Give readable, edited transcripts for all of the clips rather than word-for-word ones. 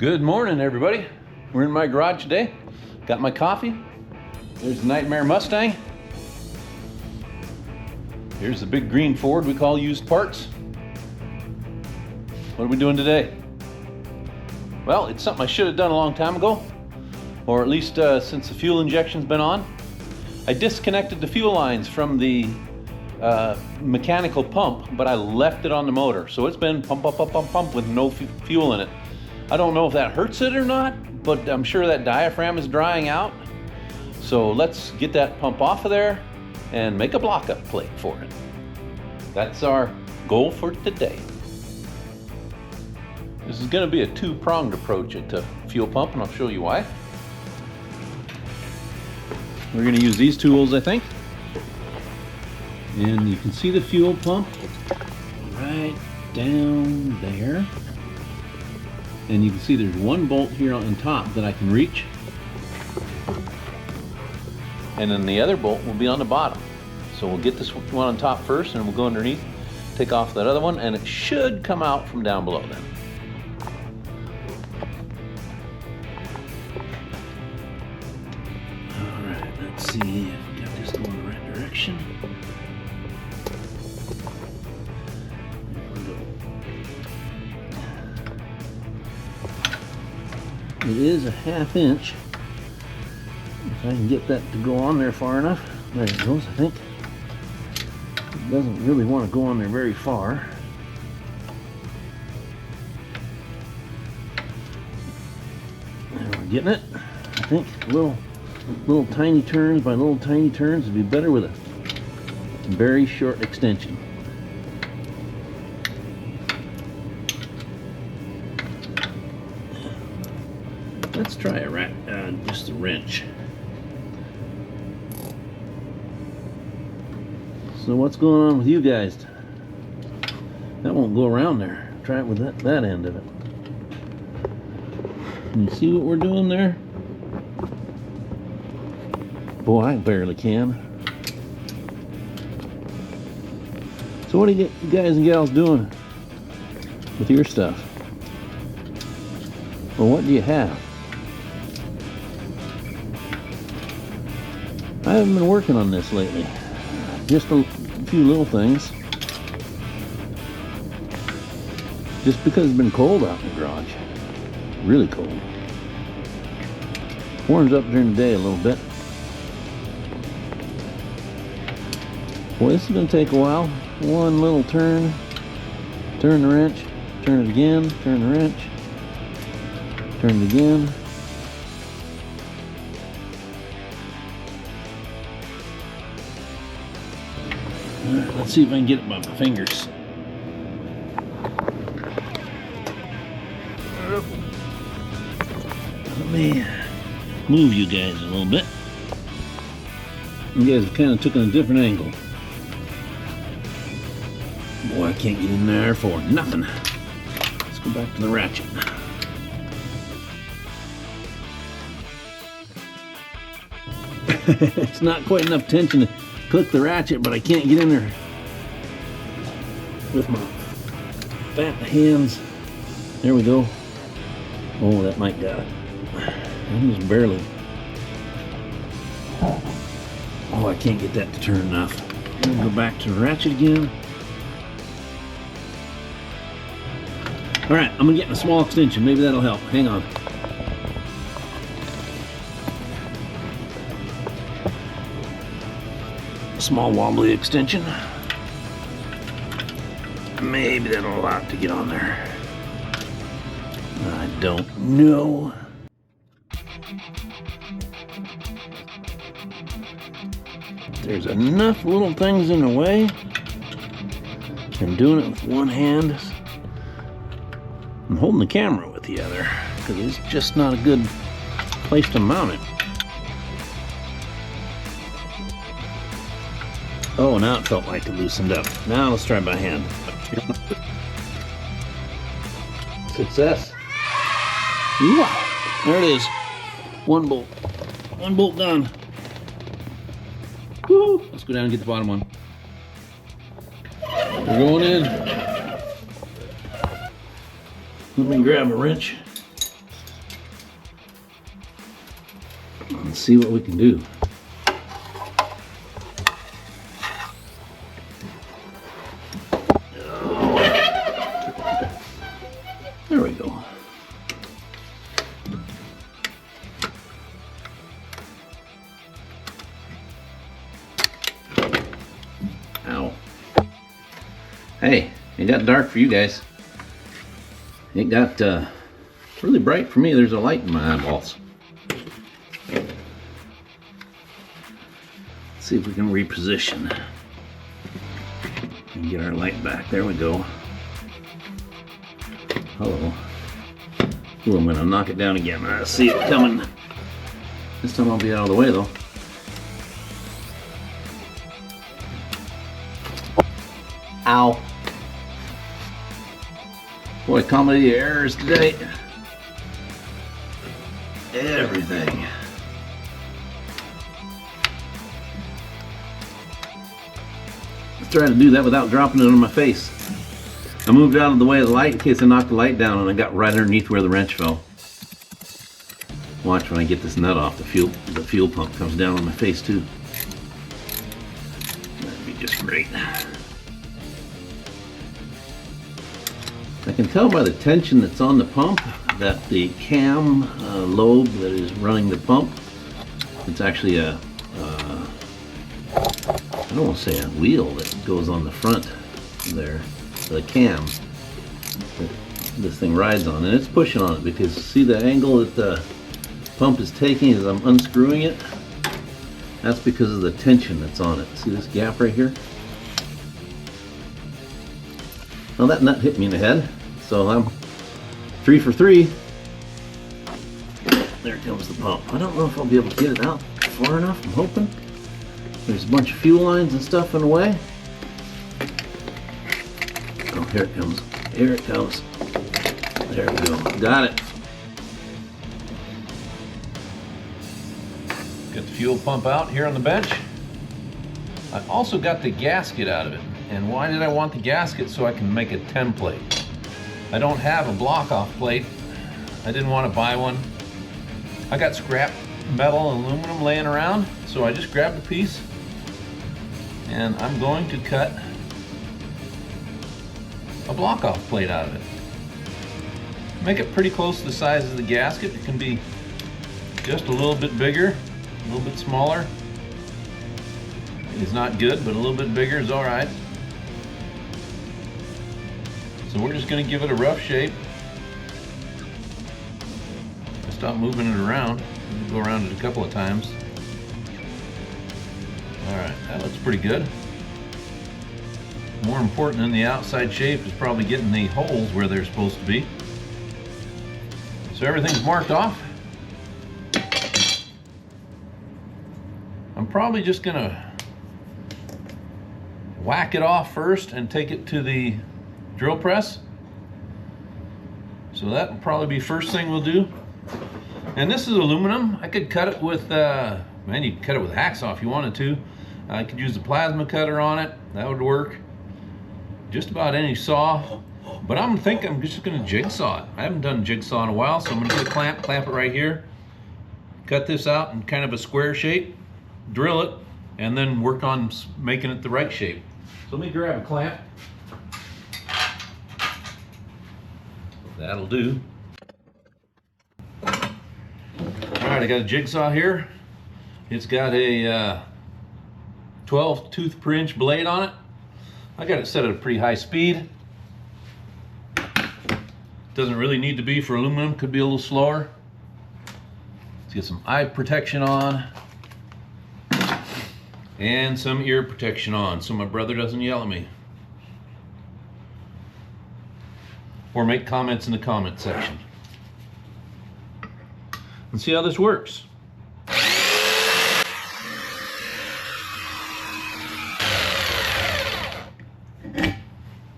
Good morning, everybody. We're in my garage today. Got my coffee. There's the Nightmare Mustang. Here's the big green Ford we call used parts. What are we doing today? Well, it's something I should have done a long time ago, or at least since the fuel injection's been on. I disconnected the fuel lines from the mechanical pump, but I left it on the motor. So it's been pump with no fuel in it. I don't know if that hurts it or not, but I'm sure that diaphragm is drying out. So let's get that pump off of there and make a block-up plate for it. That's our goal for today. This is going to be a two-pronged approach at the fuel pump, and I'll show you why. We're going to use these tools, I think. And you can see the fuel pump right down there. And you can see there's one bolt here on top that I can reach. And then the other bolt will be on the bottom. So we'll get this one on top first, and we'll go underneath, take off that other one, and it should come out from down below then. Alright, let's see if we got this going in the right direction. It is a 1/2 inch. If I can get that to go on there far enough. There it goes, I think. It doesn't really want to go on there very far. There, we're getting it. I think little tiny turns by little tiny turns would be better with a very short extension. Let's try just a wrench. So what's going on with you guys? That won't go around there. Try it with that end of it. Can you see what we're doing there? Boy, I barely can. So what are you guys and gals doing with your stuff? Or what do you have? I haven't been working on this lately. Just a few little things. Just because it's been cold out in the garage. Really cold. Warms up during the day a little bit. Boy, this is going to take a while. One little turn. Turn the wrench. Turn it again. Turn the wrench. Turn it again. Alright, let's see if I can get it by my fingers. Let me move you guys a little bit. You guys have kind of taken a different angle. Boy, I can't get in there for nothing. Let's go back to the ratchet. It's not quite enough tension to click the ratchet, but I can't get in there with my fat hands. There we go. Oh, that might got it. I'm just barely. Oh, I can't get that to turn enough. I'm gonna go back to the ratchet again. Alright, I'm gonna get a small extension. Maybe that'll help. Hang on. Small wobbly extension. Maybe that'll allow it to get on there. I don't know. There's enough little things in the way. I'm doing it with one hand. I'm holding the camera with the other because it's just not a good place to mount it. Oh, now it felt like it loosened up. Now let's try by hand. Success. Wow. There it is. One bolt. One bolt done. Woo! Let's go down and get the bottom one. We're going in. Let me grab a wrench. and see what we can do. There we go. Ow. Hey, it got dark for you guys. It got really bright for me. There's a light in my eyeballs. Let's see if we can reposition and get our light back. There we go. Hello. Ooh, I'm gonna knock it down again. I see it coming. This time I'll be out of the way though. Ow. Boy, comedy errors today. Everything. Let's try to do that without dropping it on my face. I moved out of the way of the light in case I knocked the light down, and I got right underneath where the wrench fell. Watch when I get this nut off, the fuel pump comes down on my face too. That'd be just great. I can tell by the tension that's on the pump that the cam lobe that is running the pump, it's actually a, I don't want to say a wheel that goes on the front there, the cam that this thing rides on, and it's pushing on it because see the angle that the pump is taking as I'm unscrewing it? That's because of the tension that's on it. See this gap right here? Well, that nut hit me in the head, so I'm 3 for 3. There comes the pump. I don't know if I'll be able to get it out far enough. I'm hoping. There's a bunch of fuel lines and stuff in the way. Oh, here it comes. Here it comes. There we go. Got it. Got the fuel pump out here on the bench. I also got the gasket out of it. And why did I want the gasket? So I can make a template. I don't have a block off plate. I didn't want to buy one. I got scrap metal and aluminum laying around, so I just grabbed a piece and I'm going to cut a block off plate out of it. Make it pretty close to the size of the gasket. It can be just a little bit bigger, a little bit smaller. It's not good, but a little bit bigger is all right. So we're just going to give it a rough shape. Stop moving it around. Go around it a couple of times. All right, that looks pretty good. More important than the outside shape is probably getting the holes where they're supposed to be. So everything's marked off. I'm probably just gonna whack it off first and take it to the drill press. So that will probably be first thing we'll do. And this is aluminum. I could cut it with, man, you could cut it with a hacksaw if you wanted to. I could use the plasma cutter on it. That would work. Just about any saw. But I'm thinking I'm just gonna jigsaw it. I haven't done jigsaw in a while, so I'm gonna get a clamp it right here. Cut this out in kind of a square shape, drill it, and then work on making it the right shape. So let me grab a clamp. That'll do. All right, I got a jigsaw here. It's got a 12 tooth per inch blade on it. I got it set at a pretty high speed. Doesn't really need to be for aluminum, could be a little slower. Let's get some eye protection on and some ear protection on so my brother doesn't yell at me or make comments in the comment section. Let's see how this works.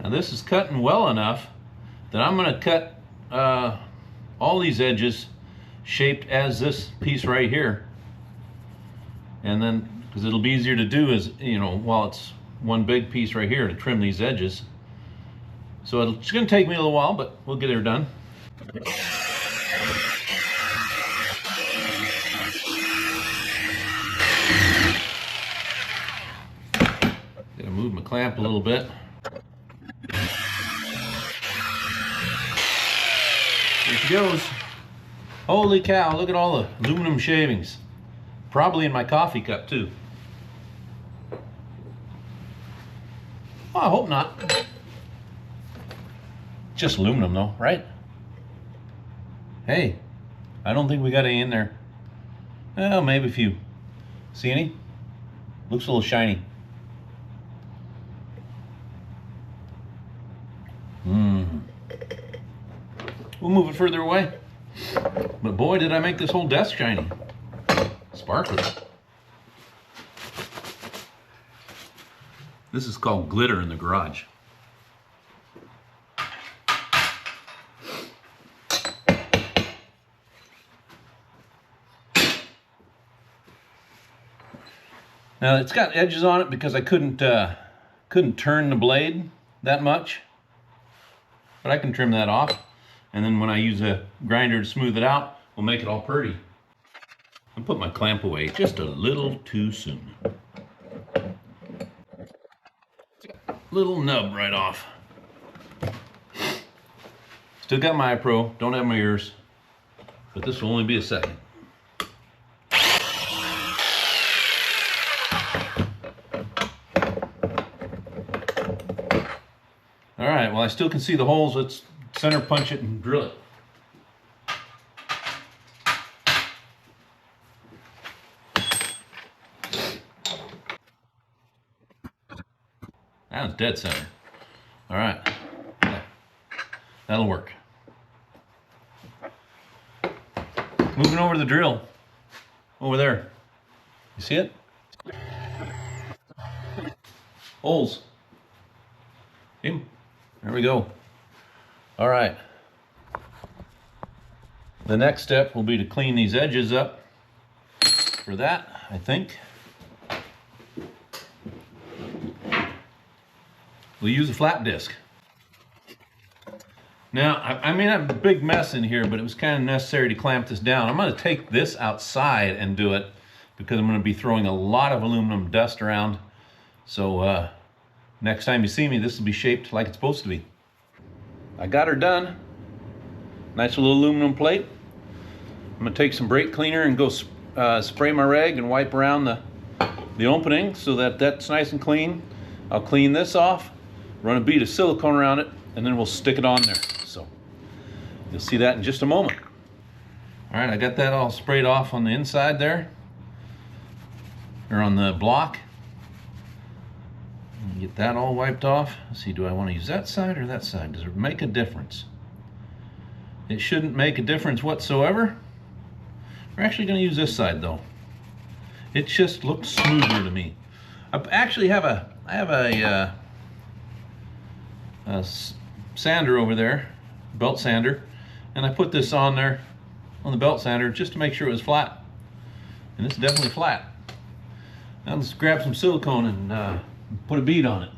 Now this is cutting well enough that I'm going to cut all these edges shaped as this piece right here, and then because it'll be easier to do is, you know, while it's one big piece right here to trim these edges. So it's going to take me a little while, but we'll get her done. clamp a little bit. There she goes. Holy cow, look at all the aluminum shavings. Probably in my coffee cup too. Oh, I hope not. Just aluminum though, right? Hey, I don't think we got any in there. Well, maybe a few. See any? Looks a little shiny. We'll move it further away. But boy, did I make this whole desk shiny. Sparkly. This is called glitter in the garage. Now it's got edges on it because I couldn't turn the blade that much, but I can trim that off, and then when I use a grinder to smooth it out, we'll make it all pretty. I put my clamp away just a little too soon. Little nub right off. Still got my iPro, don't have my ears, but this will only be a second. All right, well, I still can see the holes. Let's center punch it and drill it. That was dead center. All right, that'll work. Moving over to the drill. Over there. You see it? Holes. See? There we go. All right. The next step will be to clean these edges up. For that, I think we'll use a flap disc. Now, I mean, I have a big mess in here, but it was kind of necessary to clamp this down. I'm going to take this outside and do it because I'm going to be throwing a lot of aluminum dust around. So next time you see me, this will be shaped like it's supposed to be. I got her done. Nice little aluminum plate. I'm going to take some brake cleaner and go spray my rag and wipe around the opening so that that's nice and clean. I'll clean this off, run a bead of silicone around it, and then we'll stick it on there. So you'll see that in just a moment. All right, I got that all sprayed off on the inside there, or on the block. Get that all wiped off. Let's see, do I want to use that side or that side? Does it make a difference? It shouldn't make a difference whatsoever. We're actually going to use this side though. It just looks smoother to me. I actually have a sander over there, belt sander, and I put this on there on the belt sander just to make sure it was flat. And it's definitely flat. Now let's grab some silicone and put a bead on it.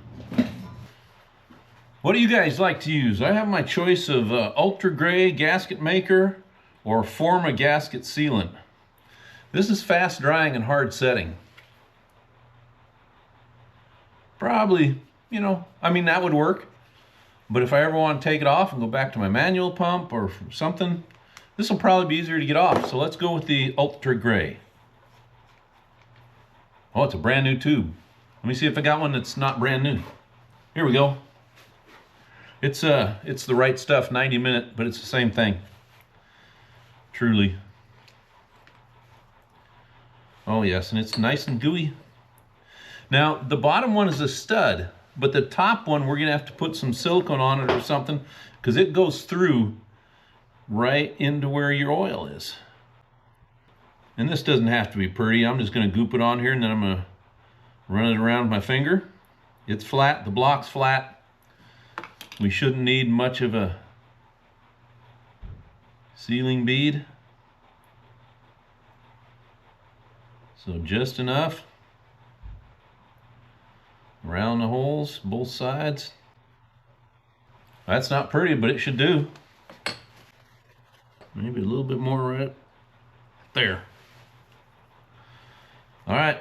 What do you guys like to use? I have my choice of Ultra Gray gasket maker or Forma gasket sealant. This is fast drying and hard setting. Probably, you know, I mean, that would work. But if I ever want to take it off and go back to my manual pump or something, this will probably be easier to get off. So let's go with the Ultra Gray. Oh, it's a brand new tube. Let me see if I got one that's not brand new. Here we go. It's the right stuff, 90 minute, but it's the same thing. Truly. Oh yes, and it's nice and gooey. Now, the bottom one is a stud, but the top one, we're gonna have to put some silicone on it or something, because it goes through right into where your oil is. And this doesn't have to be pretty. I'm just gonna goop it on here, and then I'm gonna run it around with my finger. It's flat, the block's flat. We shouldn't need much of a sealing bead. So just enough around the holes, both sides. That's not pretty, but it should do. Maybe a little bit more right there. All right,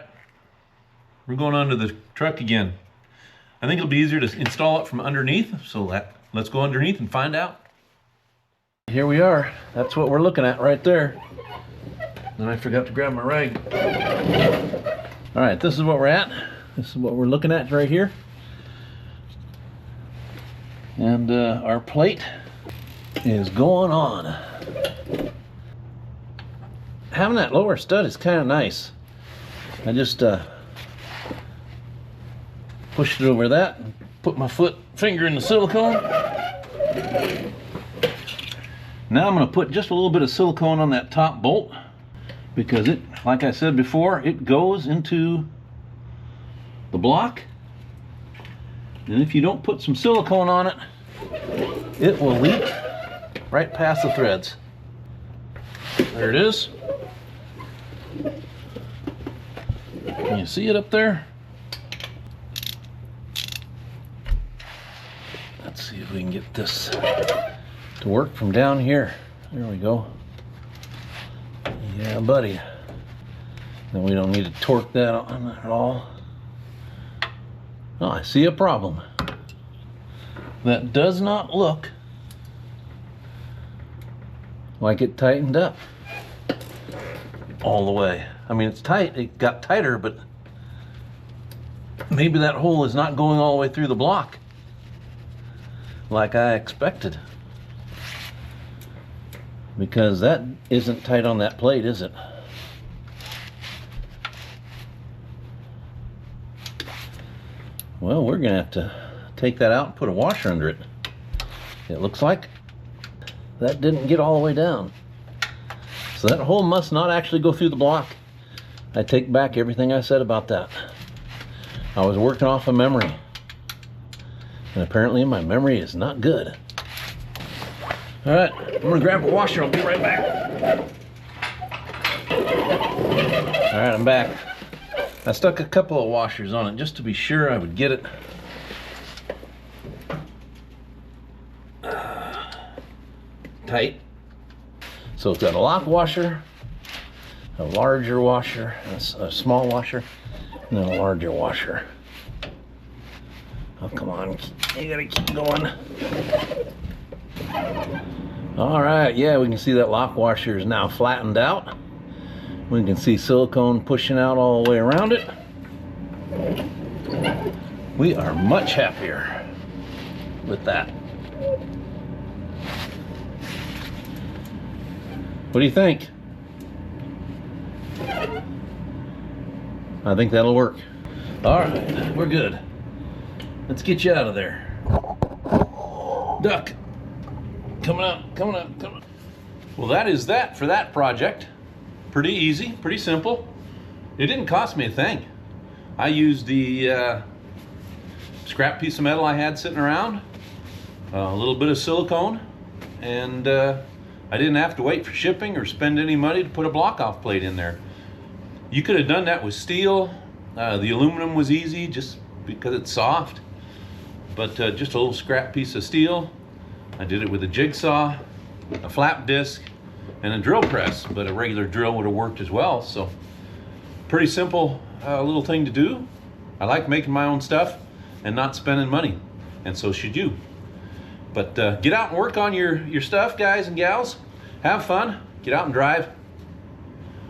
we're going onto the truck again. I think it'll be easier to install it from underneath, so let's go underneath and find out. Here we are. That's what we're looking at right there. And I forgot to grab my rag. All right, this is what we're at. This is what we're looking at right here. And our plate is going on. Having that lower stud is kind of nice. I just pushed it over that and put my finger in the silicone. Now I'm going to put just a little bit of silicone on that top bolt, because it, like I said before, it goes into the block, and if you don't put some silicone on it, it will leak right past the threads. There it is. Can you see it up there? Let's see if we can get this to work from down here. There we go. Yeah, buddy. Then we don't need to torque that on at all. Oh, I see a problem. That does not look like it tightened up all the way. I mean, it's tight, it got tighter, but maybe that hole is not going all the way through the block like I expected. Because that isn't tight on that plate, is it? Well, we're gonna have to take that out and put a washer under it. It looks like that didn't get all the way down. So that hole must not actually go through the block. I take back everything I said about that. I was working off of memory. And apparently my memory is not good. All right, I'm gonna grab a washer, I'll be right back. All right, I'm back. I stuck a couple of washers on it just to be sure I would get it tight. So it's got a lock washer, a larger washer, a small washer, and then a larger washer. Oh, come on, you gotta keep going. All right, yeah, we can see that lock washer is now flattened out. We can see silicone pushing out all the way around it. We are much happier with that. What do you think? I think that'll work. All right, we're good. Let's get you out of there. Duck. Coming up, coming up, coming up. Well, that is that for that project. Pretty easy, pretty simple. It didn't cost me a thing. I used the scrap piece of metal I had sitting around, a little bit of silicone, and I didn't have to wait for shipping or spend any money to put a block-off plate in there. You could have done that with steel. The aluminum was easy just because it's soft, but just a little scrap piece of steel. I did it with a jigsaw, a flap disc, and a drill press, but a regular drill would have worked as well. So pretty simple little thing to do. I like making my own stuff and not spending money, and so should you. But get out and work on your stuff, guys and gals. Have fun, get out and drive.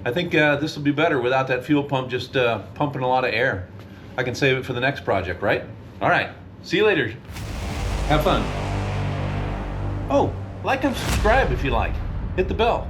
I think this will be better without that fuel pump just pumping a lot of air. I can save it for the next project, right? All right, see you later. Have fun. Oh, like and subscribe if you like. Hit the bell.